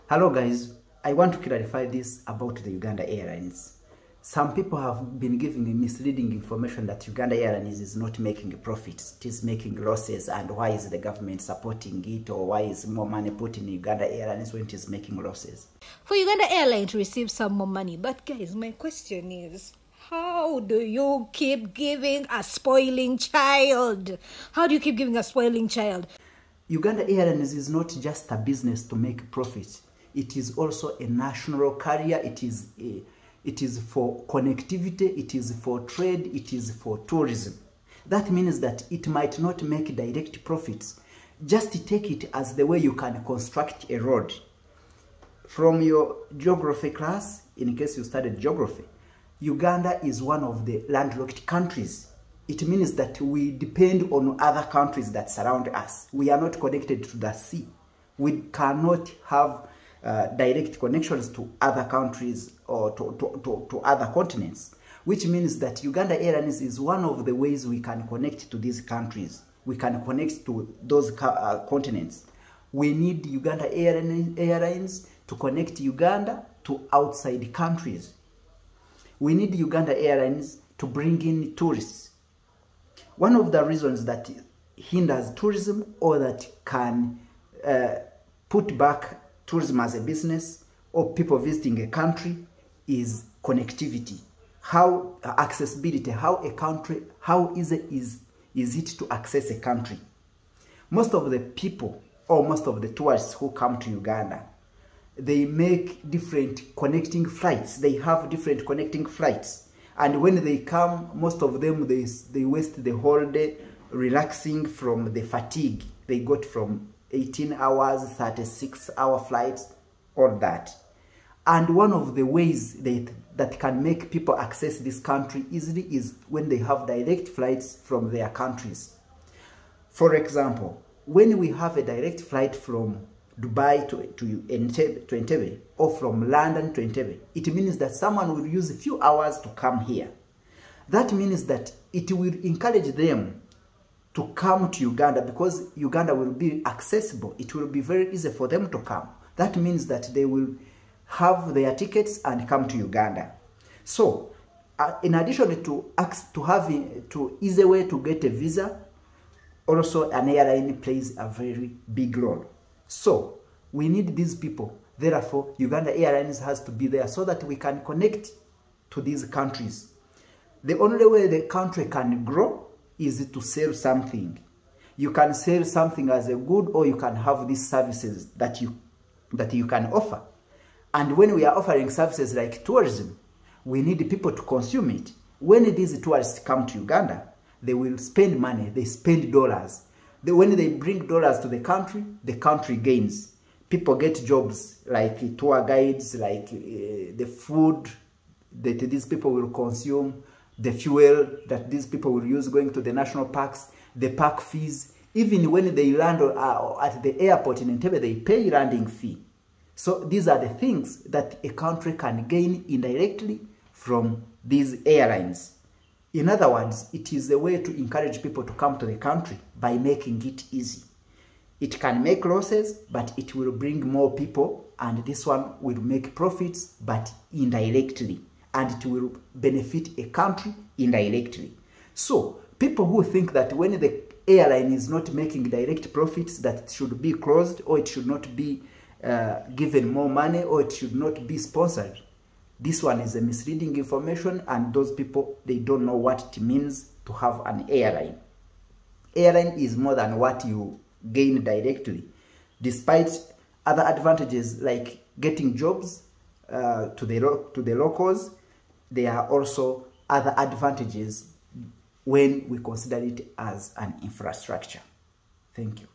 Hello guys, I want to clarify this about the Uganda Airlines. Some people have been giving misleading information that Uganda Airlines is not making profits, it is making losses, and why is the government supporting it, or why is more money put in Uganda Airlines when it is making losses? For Uganda Airlines to receive some more money. But guys, my question is, how do you keep giving a spoiling child? How do you keep giving a spoiling child? Uganda Airlines is not just a business to make profit. It is also a national carrier. It is for connectivity, it is for trade, it is for tourism. That means that it might not make direct profits. Just take it as the way you can construct a road. From your geography class, in case you studied geography, Uganda is one of the landlocked countries. It means that we depend on other countries that surround us. We are not connected to the sea. We cannot have direct connections to other countries or to other continents, which means that Uganda Airlines is one of the ways we can connect to these countries. We can connect to those continents. We need Uganda Airlines to connect Uganda to outside countries. We need Uganda Airlines to bring in tourists. One of the reasons that hinders tourism or that can put back tourism as a business or people visiting a country is connectivity. How accessibility, how easy is it to access a country? Most of the people or most of the tourists who come to Uganda, they make different connecting flights. They have different connecting flights. And when they come, most of them, they waste the whole day relaxing from the fatigue they got from 18 hours, 36-hour flights, all that. And one of the ways that can make people access this country easily is when they have direct flights from their countries. For example, when we have a direct flight from Dubai to Entebbe, or from London to Entebbe, it means that someone will use a few hours to come here. That means that it will encourage them to come to Uganda because Uganda will be accessible. It will be very easy for them to come. That means that they will have their tickets and come to Uganda. So, in addition to having easy way to get a visa, also an airline plays a very big role. So, we need these people. Therefore, Uganda Airlines has to be there so that we can connect to these countries. The only way the country can grow is to sell something. You can sell something as a good, or you can have these services that you can offer. And when we are offering services like tourism, we need people to consume it. When these tourists come to Uganda, they will spend money, they spend dollars. When they bring dollars to the country gains. People get jobs like tour guides, like the food that these people will consume, the fuel that these people will use going to the national parks, the park fees. Even when they land at the airport in Entebbe, they pay landing fee. So these are the things that a country can gain indirectly from these airlines. In other words, it is a way to encourage people to come to the country by making it easy. It can make losses, but it will bring more people, and this one will make profits, but indirectly. And it will benefit a country indirectly. So, people who think that when the airline is not making direct profits, that it should be closed, or it should not be given more money, or it should not be sponsored, this one is a misleading information, and those people, they don't know what it means to have an airline. Airline is more than what you gain directly. Despite other advantages like getting jobs to the locals, there are also other advantages when we consider it as an infrastructure. Thank you.